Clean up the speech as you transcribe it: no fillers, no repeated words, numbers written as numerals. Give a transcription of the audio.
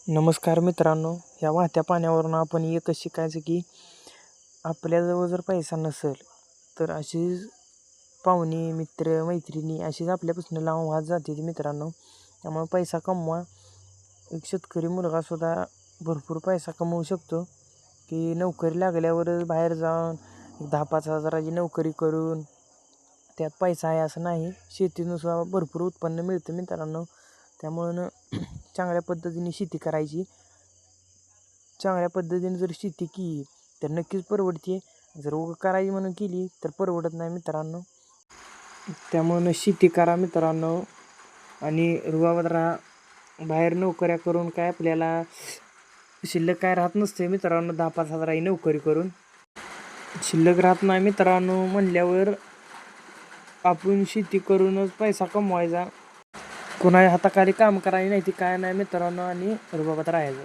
नमस्कार मित्रांनो, या वाहत्या पाण्यावरून आपण एकच शिकायचं की आपल्याजवळ जर पैसा नसेल तर अशीच पाहुणे, मित्र, मैत्रिणी अशीच आपल्यापासून लांब वाहत जाते मित्रांनो. त्यामुळे पैसा कमवा. एक शेतकरी मुलगासुद्धा भरपूर पैसा कमवू शकतो की नोकरी लागल्यावरच बाहेर जाऊन 10-5 हजाराची नोकरी करून त्यात पैसा आहे असं नाही. शेतीनुसार भरपूर उत्पन्न मिळतं मित्रांनो. त्यामुळं चांगल्या पद्धतीने शेती करायची. चांगल्या पद्धतीने जर शेती केली तर नक्कीच परवडते. जर करायची म्हणून केली तर परवडत नाही मित्रांनो. त्यामुळं शेती करा मित्रांनो आणि रुबाबात राहा. बाहेर नोकऱ्या करून काय आपल्याला शिल्लक काय राहत नसते मित्रांनो. 10-5 हजाराची नोकरी करून शिल्लक राहत नाही मित्रांनो. म्हणल्यावर आपण शेती करूनच पैसा कमवायचा. कोणाच्या हाताखाली काम करायची नाही ती काय नाही मित्रांनो आणि रुबाबात राहायचं.